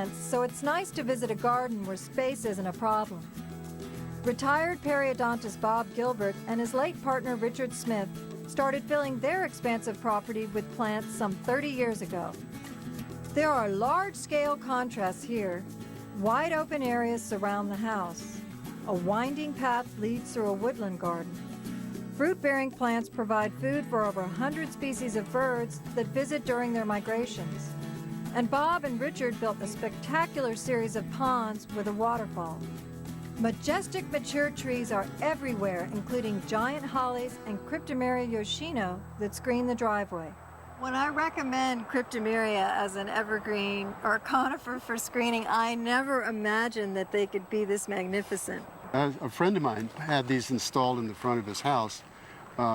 plants, so it's nice to visit a garden where space isn't a problem. Retired periodontist Bob Gilbert and his late partner Richard Smith started filling their expansive property with plants some 30 years ago. There are large-scale contrasts here. Wide open areas surround the house. A winding path leads through a woodland garden. Fruit-bearing plants provide food for over 100 species of birds that visit during their migrations. And Bob and Richard built a spectacular series of ponds with a waterfall. Majestic mature trees are everywhere, including giant hollies and Cryptomeria yoshino that screen the driveway. When I recommend Cryptomeria as an evergreen or conifer for screening, I never imagined that they could be this magnificent. A friend of mine had these installed in the front of his house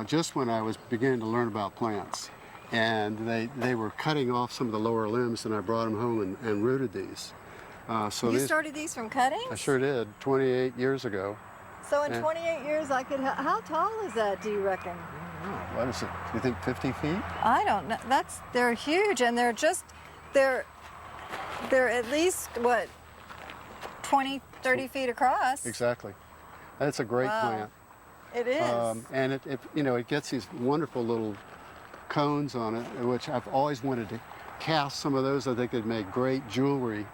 just when I was beginning to learn about plants. And they were cutting off some of the lower limbs, and I brought them home and rooted these. You started these from cuttings? I sure did, 28 years ago. So in 28 years, I could. How tall is that, do you reckon? What is it? Do you think 50 feet? I don't know. They're huge, and they're at least, what, 20, 30 feet across? Exactly. It's a great plant. It is. And it gets these wonderful little cones on it, which I've always wanted to cast some of those. I think they'd make great jewelry.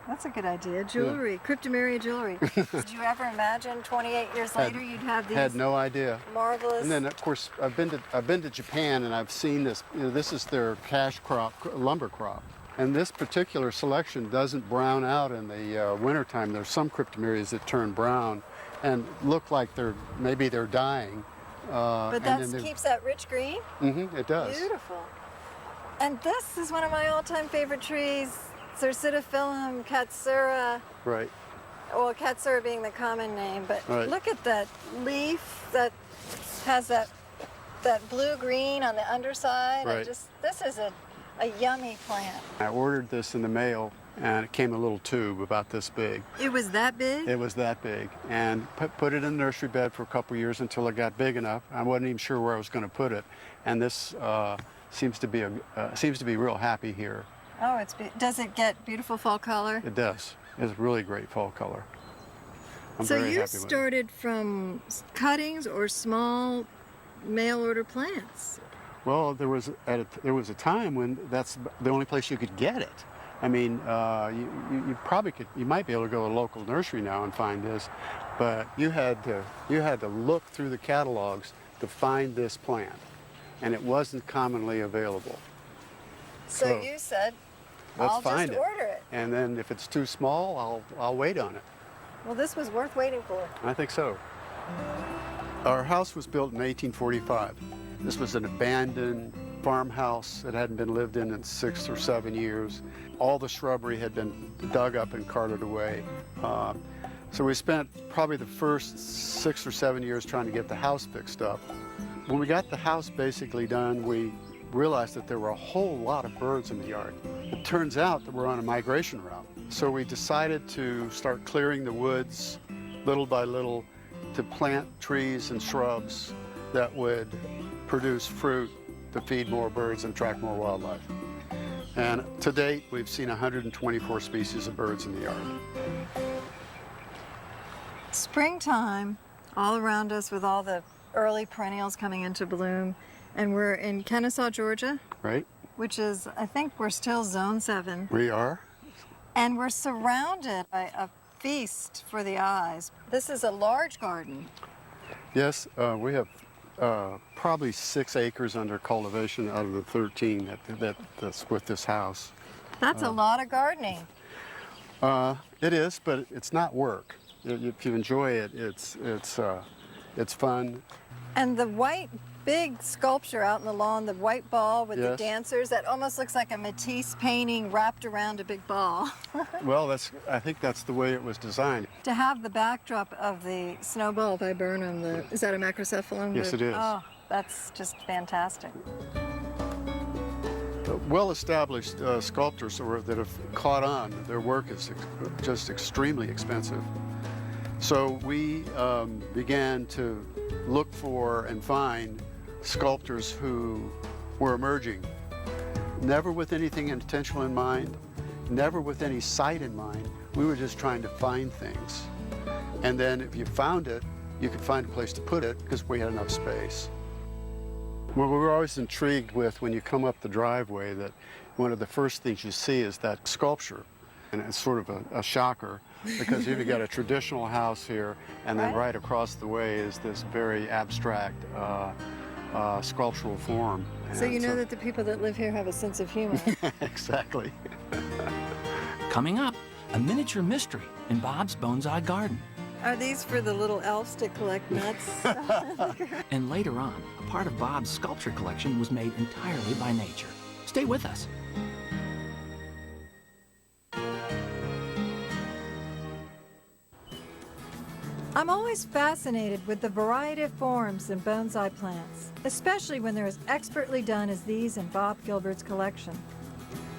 That's a good idea. Jewelry, yeah. Cryptomeria jewelry. Did you ever imagine 28 years later you'd have these? Had no idea. Marvelous. And then of course I've been to Japan, and I've seen this. This is their cash crop, lumber crop. And this particular selection doesn't brown out in the wintertime. There's some cryptomerias that turn brown and look like maybe they're dying. But that keeps that rich green? Mm-hmm, it does. Beautiful. And this is one of my all-time favorite trees, Cercidophyllum Katsura. Right. Well, Katsura being the common name, but look at that leaf that has that blue-green on the underside. Right. This is a yummy plant. I ordered this in the mail, and it came in a little tube about this big. It was that big? It was that big, and put it in the nursery bed for a couple years until it got big enough. I wasn't even sure where I was going to put it, and this seems to be real happy here. Oh, does it get beautiful fall color? It does. It's really great fall color. So you started from cuttings or small mail order plants? Well, there was a time when that's the only place you could get it. I mean, you might be able to go to a local nursery now and find this, but you had to look through the catalogs to find this plant, and it wasn't commonly available. So you said, I'll just order it. And then if it's too small, I'll wait on it. Well, this was worth waiting for. I think so. Our house was built in 1845. This was an abandoned farmhouse that hadn't been lived in 6 or 7 years. All the shrubbery had been dug up and carted away. So we spent probably the first 6 or 7 years trying to get the house fixed up. When we got the house basically done, we realized that there were a whole lot of birds in the yard. It turns out that we're on a migration route. So we decided to start clearing the woods little by little to plant trees and shrubs that would produce fruit to feed more birds and attract more wildlife. And to date, we've seen 124 species of birds in the yard. Springtime all around us with all the early perennials coming into bloom. And we're in Kennesaw, Georgia. Right. Which is, I think we're still Zone 7. We are. And we're surrounded by a feast for the eyes. This is a large garden. Yes, we have probably 6 acres under cultivation out of the 13 that's with this house. That's a lot of gardening. It is, but it's not work. If you enjoy it, it's fun. And the white big sculpture out in the lawn, the white ball with the dancers, that almost looks like a Matisse painting wrapped around a big ball. Well, I think that's the way it was designed. To have the backdrop of the snowball viburnum, is that a macrocephalum? Yes, it is. Oh, that's just fantastic. Well-established sculptors that have caught on, their work is just extremely expensive. So we began to look for and find sculptors who were emerging, never with anything intentional in mind, never with any site in mind. We were just trying to find things. And then if you found it, you could find a place to put it because we had enough space. Well, we were always intrigued with, when you come up the driveway, that one of the first things you see is that sculpture. And it's sort of a shocker, because you've got a traditional house here, and then right across the way is this very abstract sculptural form. So you know that the people that live here have a sense of humor. Exactly. Coming up, a miniature mystery in Bob's bonsai garden. Are these for the little elves to collect nuts? And later on, a part of Bob's sculpture collection was made entirely by nature. Stay with us. I'm always fascinated with the variety of forms in bonsai plants, especially when they're as expertly done as these in Bob Gilbert's collection.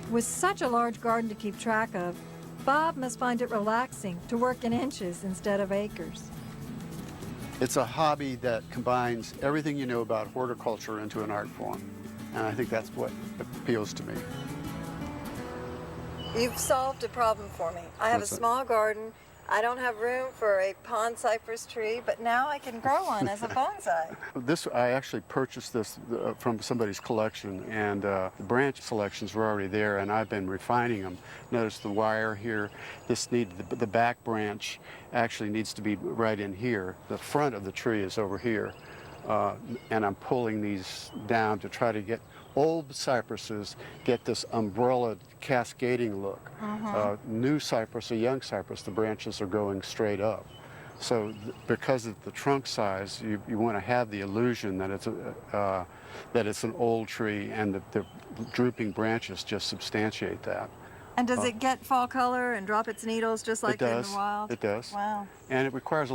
With such a large garden to keep track of, Bob must find it relaxing to work in inches instead of acres. It's a hobby that combines everything you know about horticulture into an art form, and I think that's what appeals to me. You've solved a problem for me. I have a small garden. I don't have room for a pond cypress tree, but now I can grow one as a bonsai. I actually purchased this from somebody's collection, and the branch selections were already there, and I've been refining them. Notice the wire here. The back branch actually needs to be right in here. The front of the tree is over here, and I'm pulling these down to try to get old cypresses get this umbrella cascading look. New cypress, a young cypress, the branches are going straight up. So because of the trunk size, you want to have the illusion that it's an old tree, and the drooping branches just substantiate that. And does it get fall color and drop its needles just like in the wild? It does. Wow. And it requires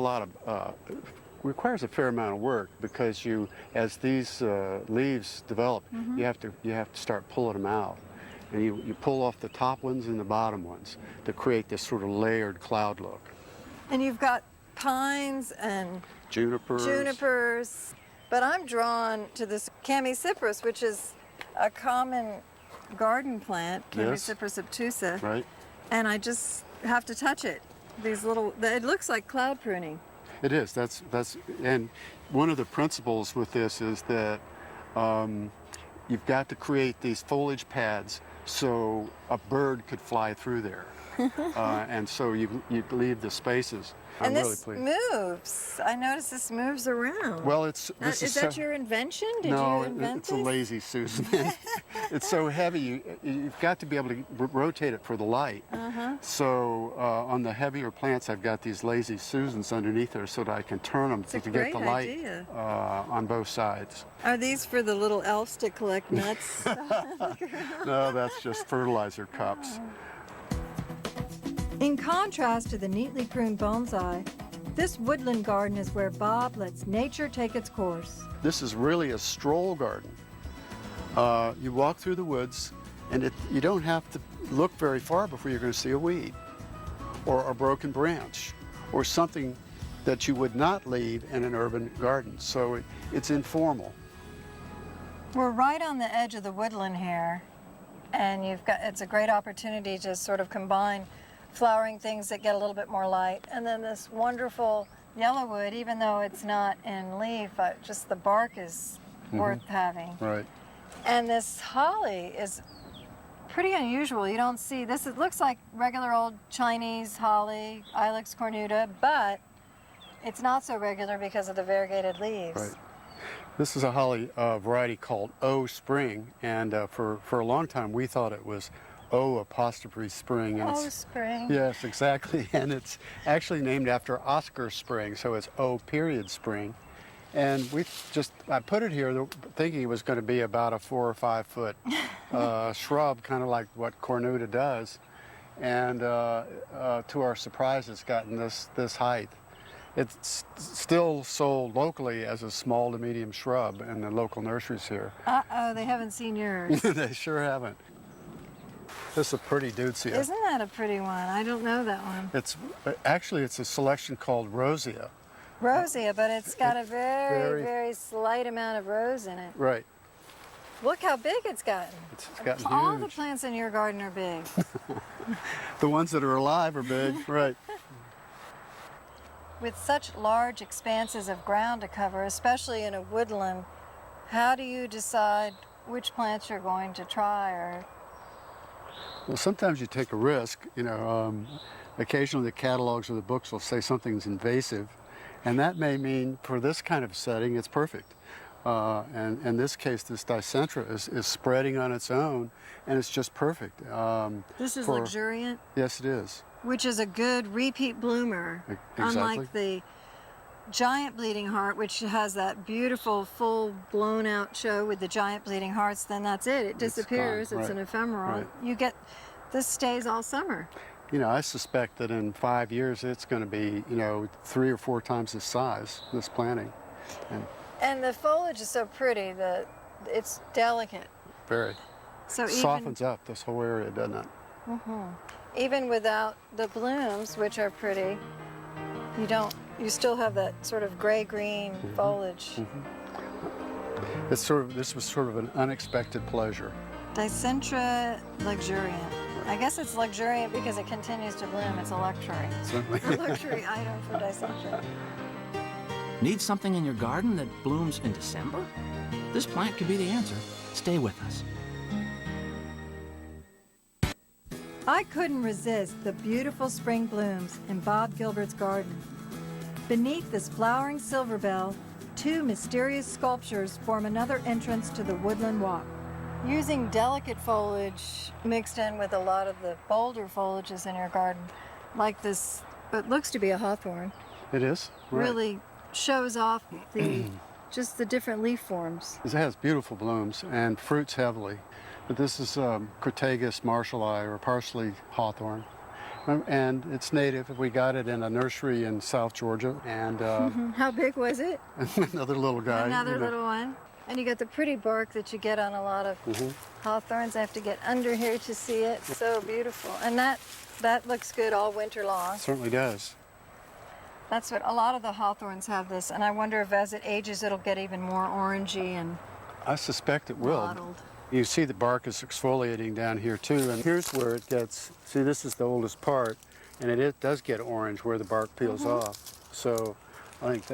requires a fair amount of work, because as these leaves develop, you have to start pulling them out, and you pull off the top ones and the bottom ones to create this sort of layered cloud look. And you've got pines and junipers, but I'm drawn to this Chamaecyparis, which is a common garden plant, Chamaecyparis obtusa. Right. And I just have to touch it. It looks like cloud pruning. It is. And one of the principles with this is that you've got to create these foliage pads so a bird could fly through there. And so you leave the spaces. And this moves. I notice this moves around. Well, is that your invention? Did you invent it's a lazy Susan. It's so heavy, you've got to be able to rotate it for the light. So on the heavier plants, I've got these lazy Susans underneath there so that I can turn them to get the light on both sides. Are these for the little elves to collect nuts? No, that's just fertilizer cups. In contrast to the neatly pruned bonsai, this woodland garden is where Bob lets nature take its course. This is really a stroll garden. You walk through the woods, and you don't have to look very far before you're going to see a weed, or a broken branch, or something that you would not leave in an urban garden. So it's informal. We're right on the edge of the woodland here, and it's a great opportunity to sort of combine flowering things that get a little bit more light, and then this wonderful yellowwood, even though it's not in leaf, just the bark is worth having. Right. And this holly is pretty unusual. You don't see this. It looks like regular old Chinese holly, Ilex cornuta, but it's not so regular because of the variegated leaves. Right. This is a holly variety called O Spring, and for a long time we thought it was O''Spring. And Spring. Yes, exactly. And it's actually named after Oscar Spring, so it's O''Spring. And I put it here thinking it was going to be about a 4 or 5 foot shrub, kind of like what cornuta does. And to our surprise, it's gotten this height. It's still sold locally as a small to medium shrub in the local nurseries here. Uh-oh, they haven't seen yours. They sure haven't. This is a pretty deutzia. Isn't that a pretty one? I don't know that one. It's a selection called Rosia. Rosia, but it's got a very, very slight amount of rose in it. Right. Look how big it's gotten. It's gotten All the huge. plants in your garden are big. The ones that are alive are big, right. With such large expanses of ground to cover, especially in a woodland, how do you decide which plants you're going to try? Or Well, sometimes you take a risk. Occasionally the catalogs or the books will say something's invasive, and that may mean for this kind of setting it's perfect. And in this case, this dicentra is spreading on its own, and it's just perfect. this is for- luxuriant, Yes, it is. which is a good repeat bloomer, Exactly. unlike the giant bleeding heart, which has that beautiful full blown out show with the giant bleeding hearts. Then that's it. It disappears. gone, It's right, an ephemeral. right. You get this stays all summer. I suspect that in 5 years it's going to be, 3 or 4 times this size, this planting. And And the foliage is so pretty that it's delicate. very. So Softens up this whole area, doesn't it? even without the blooms, which are pretty, you still have that sort of gray-green foliage. This was sort of an unexpected pleasure. Dicentra luxuriant. I guess it's luxuriant because it continues to bloom. It's a luxury. Certainly. A luxury item for Dicentra. Need something in your garden that blooms in December? This plant could be the answer. Stay with us. I couldn't resist the beautiful spring blooms in Bob Gilbert's garden. Beneath this flowering silver bell, 2 mysterious sculptures form another entrance to the woodland walk. Using delicate foliage mixed in with a lot of the bolder foliages in your garden, like this, what looks to be a hawthorn, It is. Right. really shows off just the different leaf forms. It has beautiful blooms and fruits heavily. But this is Crataegus marshalli, or parsley hawthorn. And it's native. We got it in a nursery in South Georgia. And How big was it? another little guy. Another little one. And you got the pretty bark that you get on a lot of hawthorns. I have to get under here to see it. So beautiful. And that looks good all winter long. Certainly does. That's what a lot of the hawthorns have this. And I wonder if as it ages, it'll get even more orangey and I suspect it will. mottled. You see the bark is exfoliating down here too, and here's where it gets, see this is the oldest part, and it does get orange where the bark peels off. So I think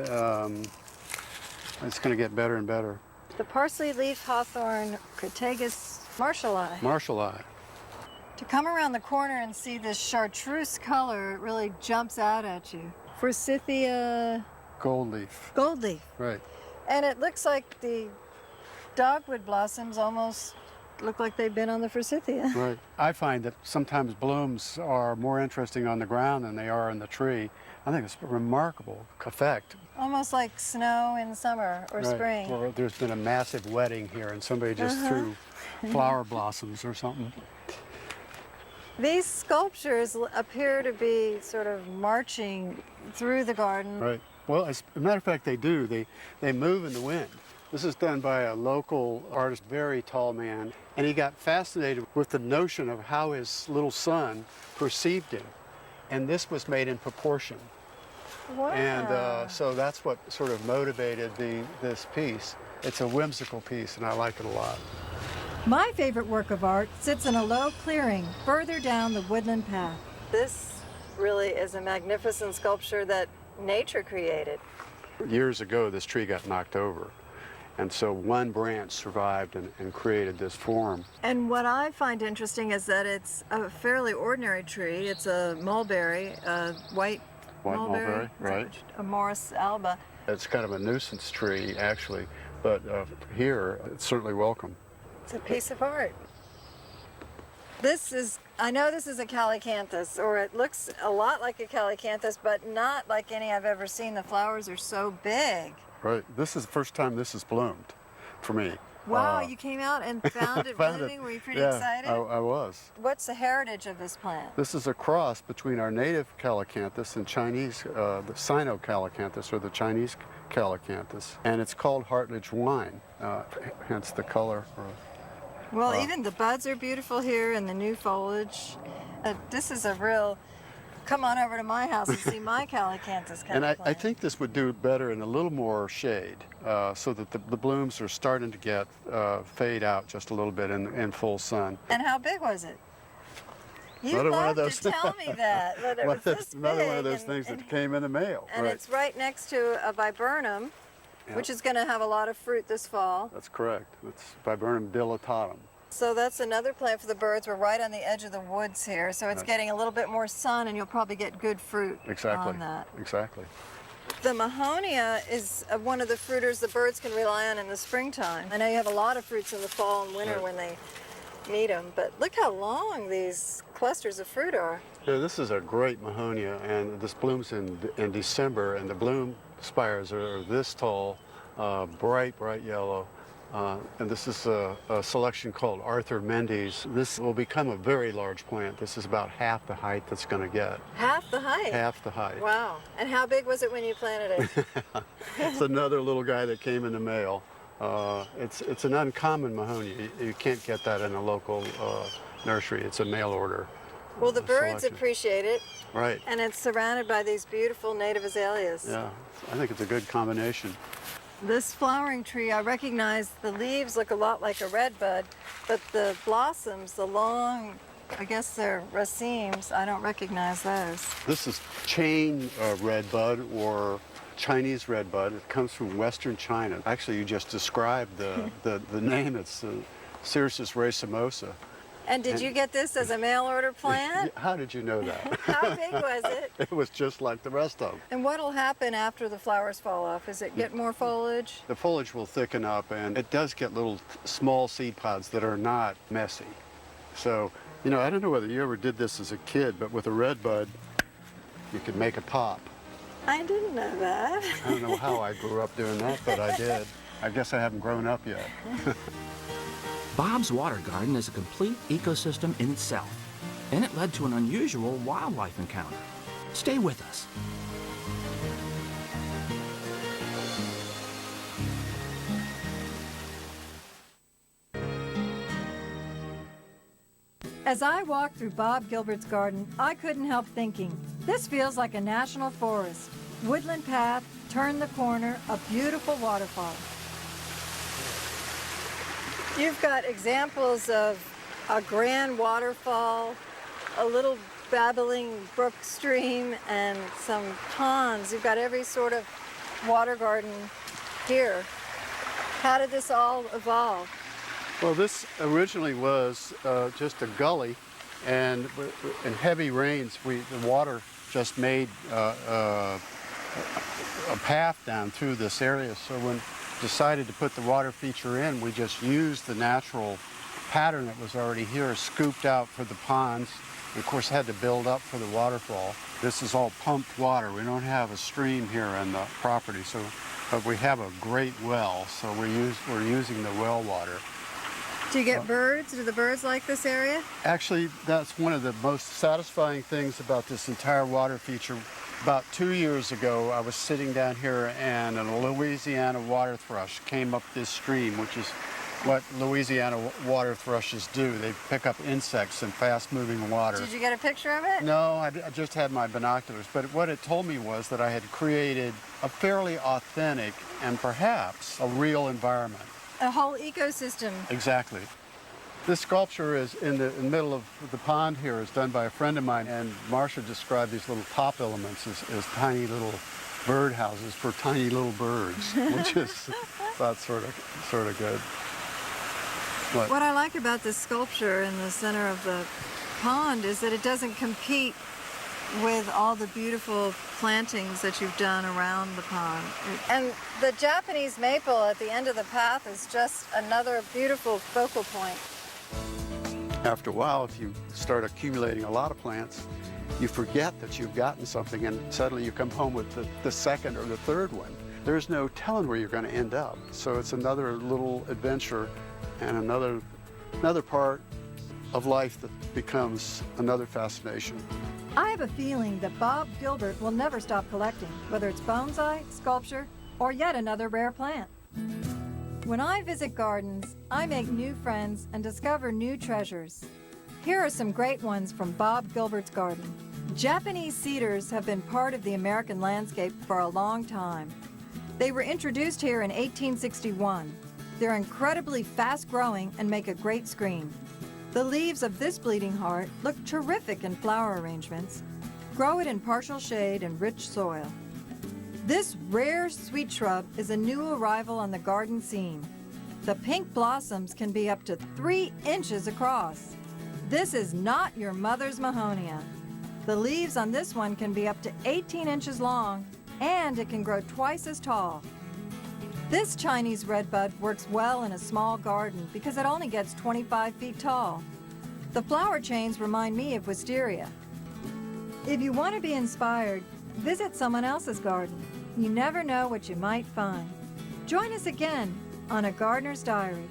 it's going to get better and better. The parsley leaf hawthorn, Crataegus marshalli. Marshalli. To come around the corner and see this chartreuse color, it really jumps out at you. Forsythia Gold leaf. gold leaf. Right. And it looks like the dogwood blossoms almost look like they've been on the forsythia. Right. I find that sometimes blooms are more interesting on the ground than they are in the tree. I think it's a remarkable effect. Almost like snow in summer or Right. spring. Or there's been a massive wedding here and somebody just threw flower blossoms or something. These sculptures appear to be sort of marching through the garden. Right. Well, as a matter of fact, they do. They move in the wind. This is done by a local artist, very tall man, and he got fascinated with the notion of how his little son perceived him. And this was made in proportion. Wow. And so that's what sort of motivated this piece. It's a whimsical piece, and I like it a lot. My favorite work of art sits in a low clearing further down the woodland path. This really is a magnificent sculpture that nature created. Years ago, this tree got knocked over. And so one branch survived and created this form. And what I find interesting is that it's a fairly ordinary tree. It's a mulberry, a white Mulberry, right. A Morus alba. It's kind of a nuisance tree, actually, but here, it's certainly welcome. It's a piece of art. I know this is a calycanthus, or it looks a lot like a calycanthus, but not like any I've ever seen. The flowers are so big. Right. This is the first time this has bloomed for me. Wow, you came out and found it blooming. Were you pretty excited? I was. What's the heritage of this plant? This is a cross between our native calycanthus and Chinese, the Sino-calycanthus, or the Chinese calycanthus. And it's called Hartledge wine, hence the color. Well, even the buds are beautiful here and the new foliage. This is a real come on over to my house and see my calycanthus kind And of I plant. think this would do better in a little more shade, so that the blooms are starting to get fade out just a little bit in full sun. And how big was it? You Another one of love those- to tell me that it was this Another one of big those things and, that came in the mail. and Right. it's right next to a viburnum, Yeah. which is going to have a lot of fruit this fall. That's correct. It's Viburnum dilatatum. So that's another plant for the birds. We're right on the edge of the woods here, so it's getting a little bit more sun, and you'll probably get good fruit Exactly. on that. Exactly. The mahonia is one of the fruiters the birds can rely on in the springtime. I know you have a lot of fruits in the fall and winter Right. when they meet them, but look how long these clusters of fruit are. Yeah, this is a great Mahonia, and this blooms in December, and the bloom spires are this tall, bright yellow. And this is a selection called Arthur Mendes. This will become a very large plant. This is about half the height that's going to get. Half the height? Half the height. Wow. And how big was it when you planted it? It's another little guy that came in the mail. It's an uncommon Mahonia. You can't get that in a local nursery. It's a mail order. Well, the birds selection. appreciate it, Right. and it's surrounded by these beautiful native azaleas. Yeah, I think it's a good combination. This flowering tree, I recognize the leaves look a lot like a redbud, but the blossoms, the long, I guess they're racemes, I don't recognize those. This is chain redbud or Chinese redbud. It comes from Western China. Actually, you just described the name. It's Cyrus racemosa. And did you get this as a mail order plant? How did you know that? How big was it? It was just like the rest of them. And what'll happen after the flowers fall off? Is it get more foliage? The foliage will thicken up, and it does get little small seed pods that are not messy. So, you know, I don't know whether you ever did this as a kid, but with a redbud, you could make a pop. I didn't know that. I don't know how I grew up doing that, but I did. I guess I haven't grown up yet. Bob's water garden is a complete ecosystem in itself, and it led to an unusual wildlife encounter. Stay with us. As I walked through Bob Gilbert's garden, I couldn't help thinking, this feels like a national forest. Woodland path, turn the corner, a beautiful waterfall. You've got examples of a grand waterfall, a little babbling brook stream, and some ponds. You've got every sort of water garden here. How did this all evolve? Well, this originally was just a gully, and in heavy rains, the water just made a path down through this area. So when we decided to put the water feature in, we just used the natural pattern that was already here, scooped out for the ponds. We, of course, had to build up for the waterfall. This is all pumped water. We don't have a stream here on the property, but we have a great well, so we're using the well water. Do you get birds? Do the birds like this area? Actually, that's one of the most satisfying things about this entire water feature. About 2 years ago, I was sitting down here and a Louisiana water thrush came up this stream, which is what Louisiana water thrushes do. They pick up insects in fast-moving water. Did you get a picture of it? No, I just had my binoculars, but what it told me was that I had created a fairly authentic and perhaps a real environment. A whole ecosystem. Exactly. This sculpture is in the middle of the pond here, is done by a friend of mine, and Marcia described these little top elements as tiny little bird houses for tiny little birds, which is that's sort of good. What I like about this sculpture in the center of the pond is that it doesn't compete with all the beautiful plantings that you've done around the pond. And the Japanese maple at the end of the path is just another beautiful focal point. After a while, if you start accumulating a lot of plants, you forget that you've gotten something, and suddenly you come home with the second or the third one. There's no telling where you're going to end up. So it's another little adventure and another part of life that becomes another fascination. I have a feeling that Bob Gilbert will never stop collecting, whether it's bonsai, sculpture, or yet another rare plant. When I visit gardens, I make new friends and discover new treasures. Here are some great ones from Bob Gilbert's garden. Japanese cedars have been part of the American landscape for a long time. They were introduced here in 1861. They're incredibly fast-growing and make a great screen. The leaves of this bleeding heart look terrific in flower arrangements. Grow it in partial shade and rich soil. This rare sweet shrub is a new arrival on the garden scene. The pink blossoms can be up to 3 inches across. This is not your mother's Mahonia. The leaves on this one can be up to 18 inches long, and it can grow twice as tall. This Chinese redbud works well in a small garden because it only gets 25 feet tall. The flower chains remind me of wisteria. If you want to be inspired, visit someone else's garden. You never know what you might find. Join us again on A Gardener's Diary.